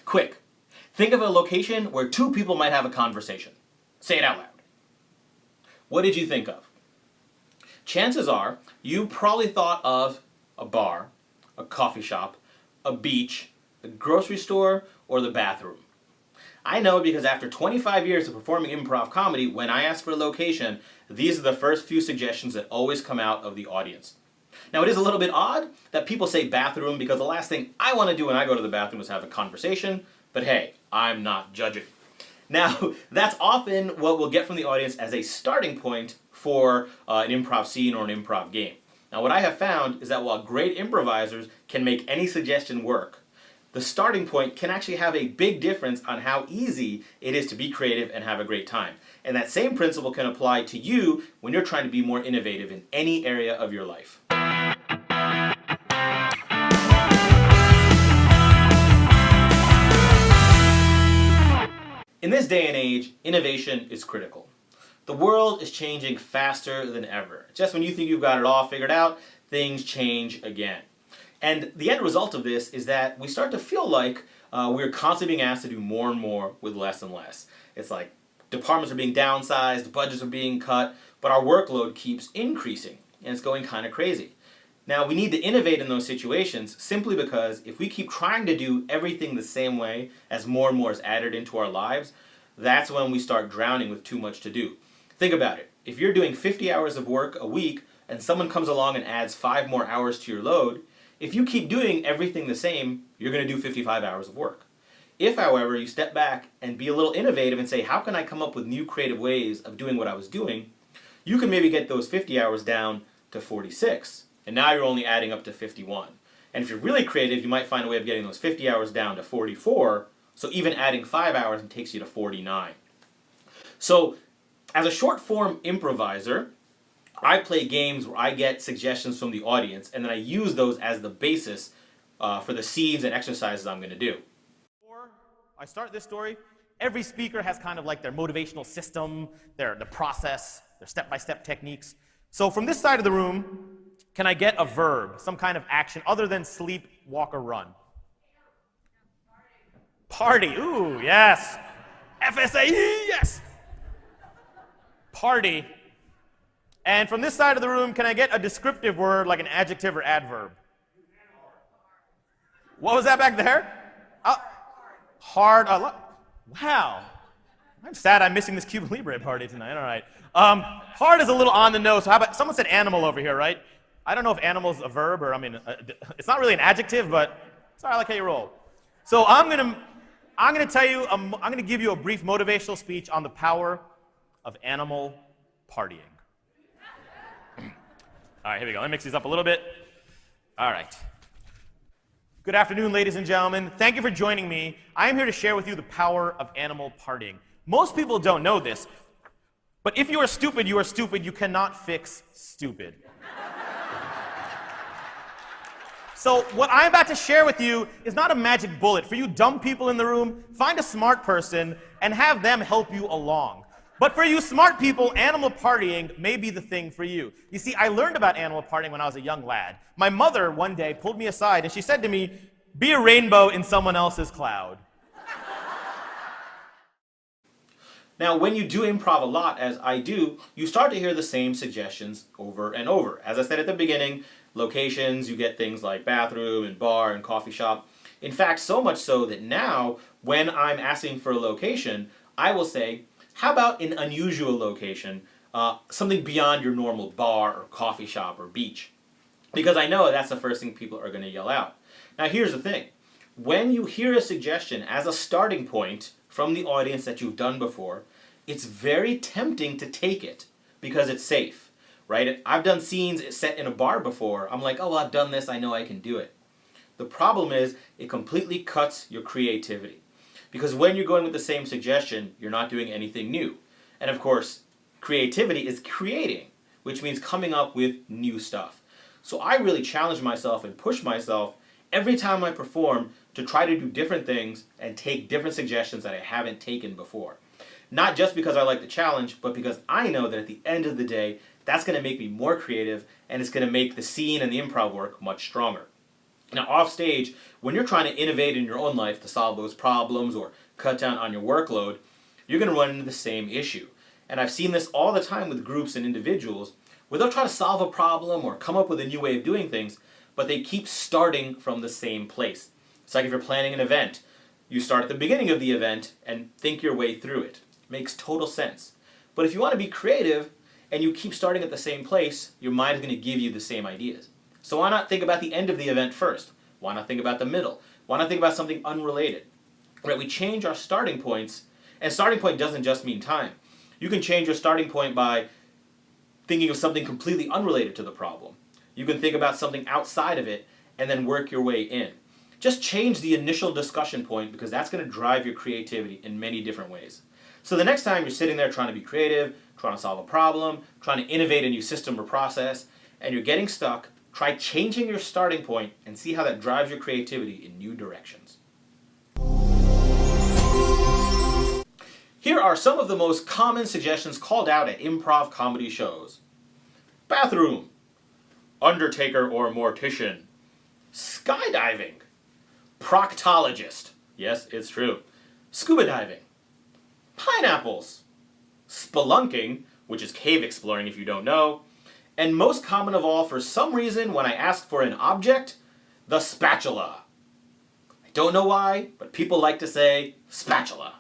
Quick, think of a location where two people might have a conversation. Say it out loud. What did you think of? Chances are you probably thought of a bar, a coffee shop, a beach, the grocery store, or the bathroom. I know because after 25 years of performing improv comedy, when I ask for a location, these are the first few suggestions that always come out of the audience. Now it is a little bit odd that people say bathroom because the last thing I want to do when I go to the bathroom is have a conversation, but hey, I'm not judging. Now, that's often what we'll get from the audience as a starting point for an improv scene or an improv game. Now, what I have found is that while great improvisers can make any suggestion work, the starting point can actually have a big difference on how easy it is to be creative and have a great time. And that same principle can apply to you when you're trying to be more innovative in any area of your life. In this day and age, innovation is critical. The world is changing faster than ever. Just when you think you've got it all figured out, things change again. And the end result of this is that we start to feel like we're constantly being asked to do more and more with less and less. It's like departments are being downsized, budgets are being cut, but our workload keeps increasing, and it's going kind of crazy. Now, we need to innovate in those situations simply because if we keep trying to do everything the same way as more and more is added into our lives, that's when we start drowning with too much to do. Think about it. If you're doing 50 hours of work a week and someone comes along and adds 5 more hours to your load, if you keep doing everything the same, you're going to do 55 hours of work. If, however, you step back and be a little innovative and say, how can I come up with new creative ways of doing what I was doing, you can maybe get those 50 hours down to 46. And now you're only adding up to 51. And if you're really creative, you might find a way of getting those 50 hours down to 44, so even adding 5 hours takes you to 49. So, as a short form improviser, I play games where I get suggestions from the audience, and then I use those as the basis for the scenes and exercises I'm going to do. Before I start this story, every speaker has kind of like their motivational system, the process, their step-by-step techniques. So from this side of the room, can I get a verb, some kind of action other than sleep, walk, or run? Party. Ooh, yes. FSAE, yes. Party. And from this side of the room, can I get a descriptive word like an adjective or adverb? What was that back there? Hard. Wow. I'm sad I'm missing this Cuban Libre party tonight. All right. Hard is a little on the nose. So how about, someone said animal over here, right? I don't know if animal is a verb or, it's not really an adjective, but sorry, I like how you roll. So I'm gonna tell you, I'm gonna give you a brief motivational speech on the power of animal partying. All right, here we go. Let me mix these up a little bit. All right. Good afternoon, ladies and gentlemen. Thank you for joining me. I am here to share with you the power of animal partying. Most people don't know this, but if you are stupid, you are stupid. You cannot fix stupid. So what I'm about to share with you is not a magic bullet. For you dumb people in the room, find a smart person and have them help you along. But for you smart people, animal partying may be the thing for you. You see, I learned about animal partying when I was a young lad. My mother one day pulled me aside and she said to me, "Be a rainbow in someone else's cloud." Now, when you do improv a lot, as I do, you start to hear the same suggestions over and over. As I said at the beginning, locations, you get things like bathroom and bar and coffee shop. In fact, so much so that now, when I'm asking for a location, I will say, how about an unusual location, something beyond your normal bar or coffee shop or beach? Because I know that's the first thing people are going to yell out. Now, here's the thing. When you hear a suggestion as a starting point from the audience that you've done before, it's very tempting to take it because it's safe, right? I've done scenes set in a bar before. I'm like, oh, well, I've done this. I know I can do it. The problem is it completely cuts your creativity. Because when you're going with the same suggestion, you're not doing anything new. And of course, creativity is creating, which means coming up with new stuff. So I really challenge myself and push myself every time I perform to try to do different things and take different suggestions that I haven't taken before. Not just because I like the challenge, but because I know that at the end of the day, that's going to make me more creative and it's going to make the scene and the improv work much stronger. Now, off stage, when you're trying to innovate in your own life to solve those problems or cut down on your workload, you're going to run into the same issue. And I've seen this all the time with groups and individuals where they'll try to solve a problem or come up with a new way of doing things, but they keep starting from the same place. It's like if you're planning an event, you start at the beginning of the event and think your way through it. It makes total sense. But if you want to be creative and you keep starting at the same place, your mind is going to give you the same ideas. So why not think about the end of the event first? Why not think about the middle? Why not think about something unrelated? Right? We change our starting points, and starting point doesn't just mean time. You can change your starting point by thinking of something completely unrelated to the problem. You can think about something outside of it and then work your way in. Just change the initial discussion point because that's going to drive your creativity in many different ways. So the next time you're sitting there trying to be creative, trying to solve a problem, trying to innovate a new system or process, and you're getting stuck, try changing your starting point and see how that drives your creativity in new directions. Here are some of the most common suggestions called out at improv comedy shows. Bathroom, undertaker or mortician, skydiving, proctologist, yes, it's true, scuba diving, pineapples, spelunking, which is cave exploring if you don't know, and most common of all, for some reason, when I ask for an object, the spatula. I don't know why, but people like to say spatula.